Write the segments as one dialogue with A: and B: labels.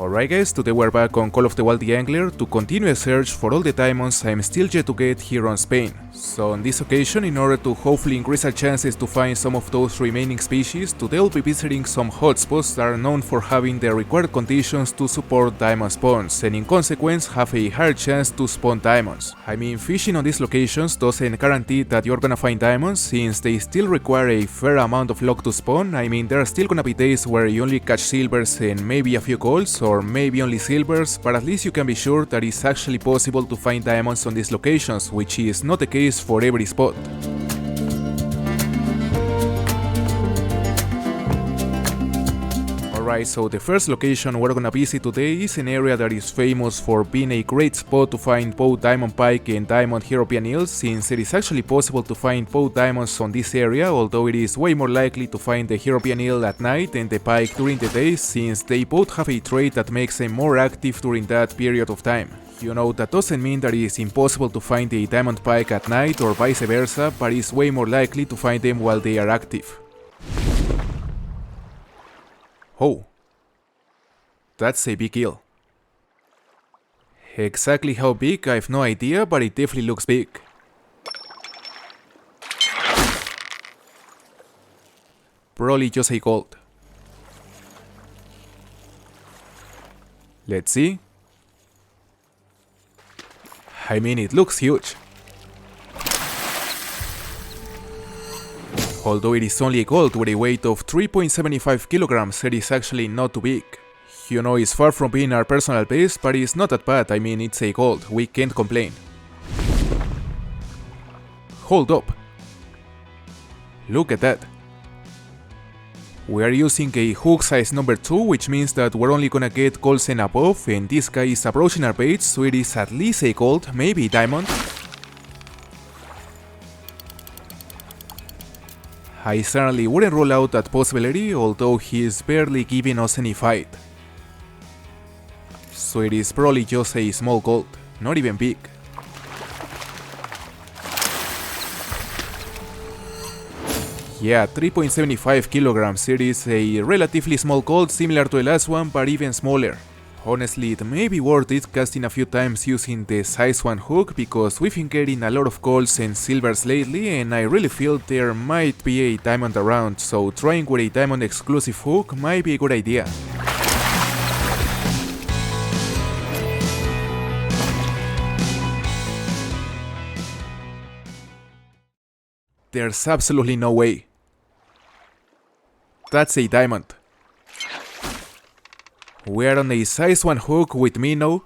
A: Alright guys, today we're back on Call of the Wild theAngler to continue a search for all the diamonds I'm still yet to get here on Spain. So on this occasion, in order to hopefully increase our chances to find some of those remaining species, today I'll be visiting some hotspots that are known for having the required conditions to support diamond spawns, and in consequence have a higher chance to spawn diamonds. I mean, fishing on these locations doesn't guarantee that you're gonna find diamonds, since they still require a fair amount of luck to spawn. I mean, there are still gonna be days where you only catch silvers and maybe a few golds, or maybe only silvers, but at least you can be sure that it's actually possible to find diamonds on these locations, which is not the case for every spot. Alright, so the first location we're gonna visit today is an area that is famous for being a great spot to find both diamond pike and diamond European eels, since it is actually possible to find both diamonds on this area, although it is way more likely to find the European eel at night and the pike during the day, since they both have a trait that makes them more active during that period of time. You know, that doesn't mean that it is impossible to find a diamond pike at night or vice versa, but it's way more likely to find them while they are active. Oh, that's a big eel. Exactly how big, I have no idea, but it definitely looks big. Probably just a gold. Let's see. I mean, it looks huge. Although it is only a gold with a weight of 3.75 kilograms, it is actually not too big. You know, it's far from being our personal best, but it's not that bad. I mean, it's a gold, we can't complain. Hold up. Look at that. We are using a hook size number 2, which means that we're only gonna get golds and above, and this guy is approaching our bait, so it is at least a gold, maybe diamond. I certainly wouldn't rule out that possibility, although he is barely giving us any fight. So it is probably just a small gold, not even big. Yeah, 3.75 kilograms, it is a relatively small gold, similar to the last one, but even smaller. Honestly, it may be worth it casting a few times using the size 1 hook, because we've been getting a lot of golds and silvers lately, and I really feel there might be a diamond around, so trying with a diamond exclusive hook might be a good idea. There's absolutely no way. That's a diamond. We're on a size 1 hook with minnow,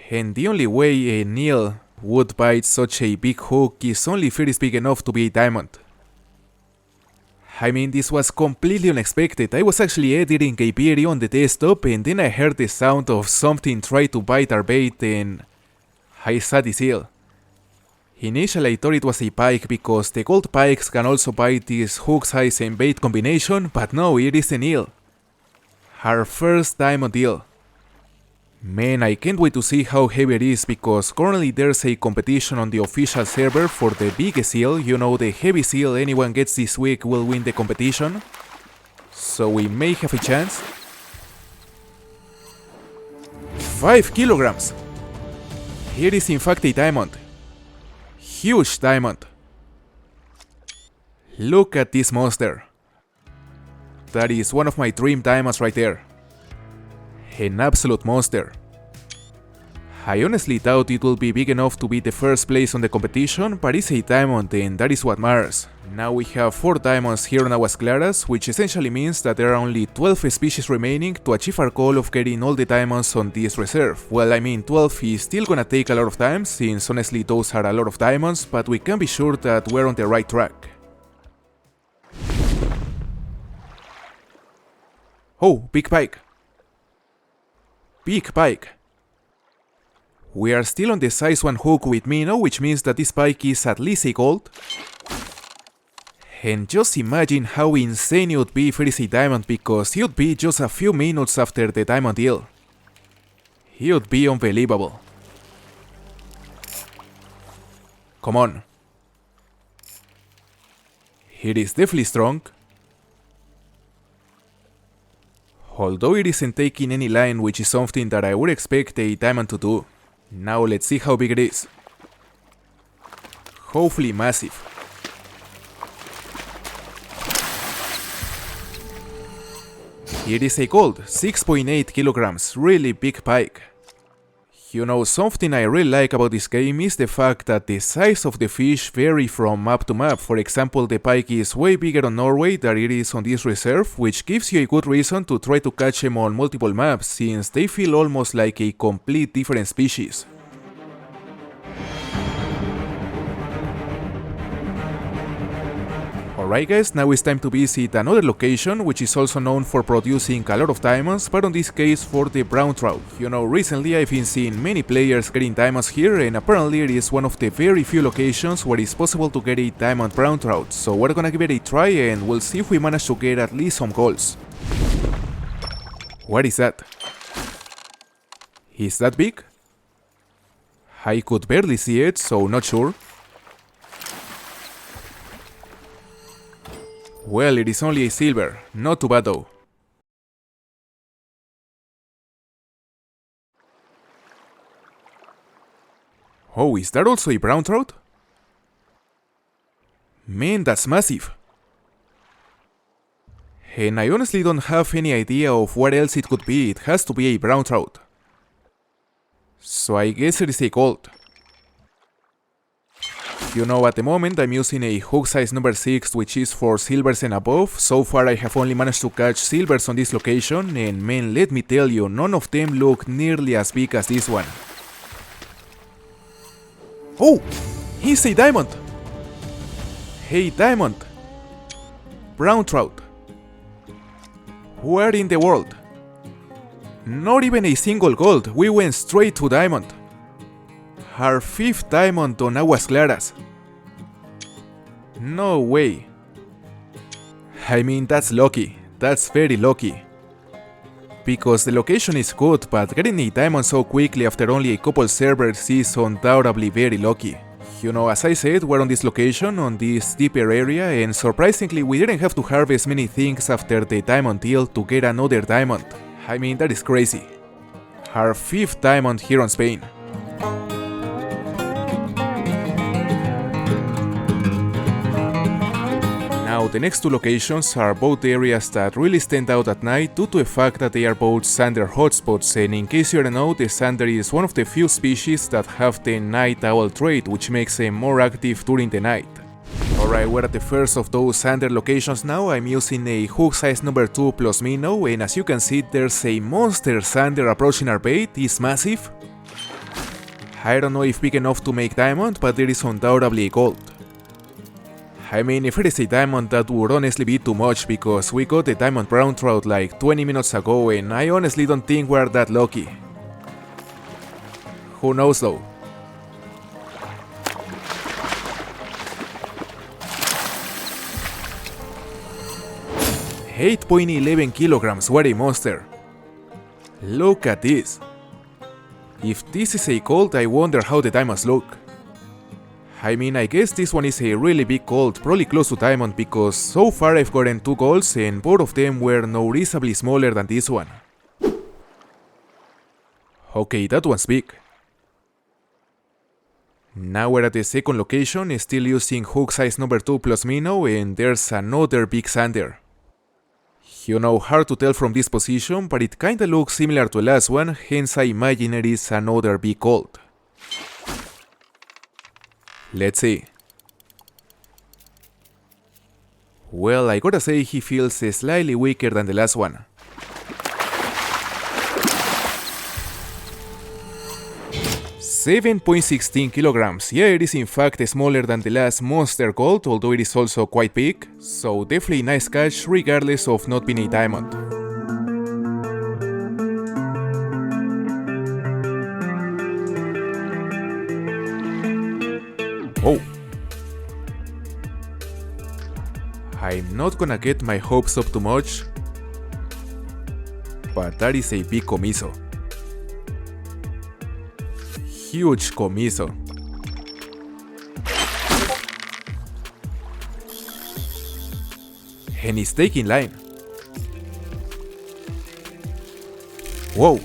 A: and the only way an eel would bite such a big hook is only if it is big enough to be a diamond. I mean, this was completely unexpected. I was actually editing a video on the desktop, and then I heard the sound of something try to bite our bait, and I saw this eel. Initially I thought it was a pike, because the gold pikes can also bite this hook size and bait combination, but no, it is an eel. Our first diamond eel. Man, I can't wait to see how heavy it is, because currently there's a competition on the official server for the biggest eel. You know, the heaviest eel anyone gets this week will win the competition. So we may have a chance. 5 kilograms! Here is in fact a diamond. Huge diamond. Look at this monster. That is one of my dream diamonds right there. An absolute monster. I honestly doubt it will be big enough to be the first place on the competition, but it's a diamond and that is what matters. Now we have 4 diamonds here on Aguas Claras, which essentially means that there are only 12 species remaining to achieve our goal of getting all the diamonds on this reserve. Well, I mean, 12 is still gonna take a lot of time, since honestly those are a lot of diamonds, but we can be sure that we're on the right track. Oh, big pike. Big pike. We are still on the size 1 hook with minnow, which means that this pike is at least a gold. And just imagine how insane it would be if it is a diamond, because it would be just a few minutes after the diamond eel. It would be unbelievable. Come on. It is definitely strong. Although it isn't taking any line, which is something that I would expect a diamond to do. Now let's see how big it is. Hopefully massive. It is a gold, 6.8 kilograms, really big pike. You know, something I really like about this game is the fact that the size of the fish vary from map to map. For example, the pike is way bigger on Norway than it is on this reserve, which gives you a good reason to try to catch them on multiple maps, since they feel almost like a complete different species. Alright guys, now it's time to visit another location which is also known for producing a lot of diamonds, but in this case for the brown trout. You know, recently I've been seeing many players getting diamonds here, and apparently it is one of the very few locations where it's possible to get a diamond brown trout. So we're gonna give it a try and we'll see if we manage to get at least some golds. What is that? Is that big? I could barely see it, so not sure. Well, it is only a silver, not too bad though. Oh, is that also a brown trout? Man, that's massive. And I honestly don't have any idea of what else it could be. It has to be a brown trout. So I guess it is a gold. You know, at the moment I'm using a hook size number 6, which is for silvers and above. So far I have only managed to catch silvers on this location, and man, let me tell you, none of them look nearly as big as this one. Oh! He's a diamond! Hey, diamond! Brown trout. Where in the world? Not even a single gold, we went straight to diamond. Our 5th diamond on Aguas Claras. No way. I mean, that's lucky. That's very lucky. Because the location is good, but getting a diamond so quickly after only a couple servers is undoubtedly very lucky. You know, as I said, we're on this location, on this deeper area, and surprisingly we didn't have to harvest many things after the diamond deal to get another diamond. I mean, that is crazy. Our 5th diamond here on Spain. Now, the next two locations are both areas that really stand out at night due to the fact that they are both sander hotspots, and in case you don't know, the sander is one of the few species that have the night owl trait, which makes them more active during the night. Alright, we're at the first of those sander locations now. I'm using a hook size number 2 plus minnow, and as you can see, there's a monster sander approaching our bait. It's massive. I don't know if big enough to make diamond, but there is undoubtedly a gold. I mean, if it is a diamond, that would honestly be too much, because we got a diamond brown trout like 20 minutes ago, and I honestly don't think we're that lucky. Who knows though? $8.11 kilograms, what a monster. Look at this. If this is a gold, I wonder how the diamonds look. I mean, I guess this one is a really big gold, probably close to diamond, because so far I've gotten 2 golds and both of them were noticeably smaller than this one. Okay, that one's big. Now we're at the second location, still using hook size number 2 plus minnow, and there's another big sander. You know, hard to tell from this position, but it kinda looks similar to the last one, hence I imagine it is another big gold. Let's see. Well, I gotta say he feels slightly weaker than the last one. $7.16 kilograms. Yeah, it is in fact smaller than the last monster gold, although it is also quite big. So definitely nice catch regardless of not being a diamond. Oh. I'm not gonna get my hopes up too much, but that is a big comiso. Huge comiso. And he's taking line. Whoa!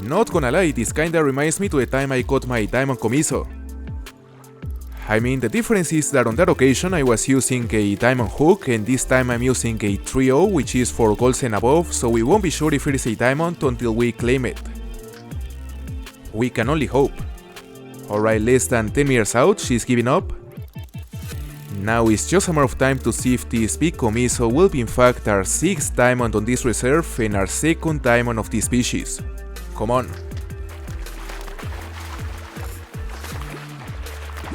A: Not gonna lie, this kinda reminds me to the time I caught my diamond comiso. I mean, the difference is that on that occasion I was using a diamond hook, and this time I'm using a 3-0, which is for golds and above, so we won't be sure if it is a diamond until we claim it. We can only hope. Alright, less than 10 meters out, she's giving up. Now it's just a matter of time to see if this big comiso will be in fact our 6th diamond on this reserve and our 2nd diamond of this species. Come on.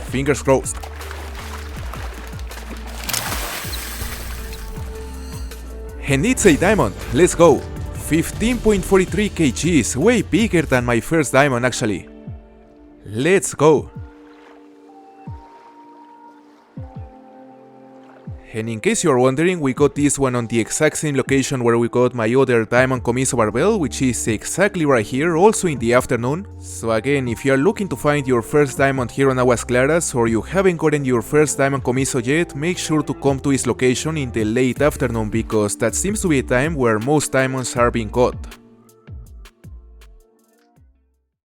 A: Fingers crossed. And it's a diamond, let's go. 15.43 kgs, way bigger than my first diamond actually. Let's go. And in case you're wondering, we got this one on the exact same location where we got my other diamond comiso barbell, which is exactly right here, also in the afternoon. So again, if you're looking to find your first diamond here on Aguas Claras, or you haven't gotten your first diamond comiso yet, make sure to come to this location in the late afternoon, because that seems to be a time where most diamonds are being caught.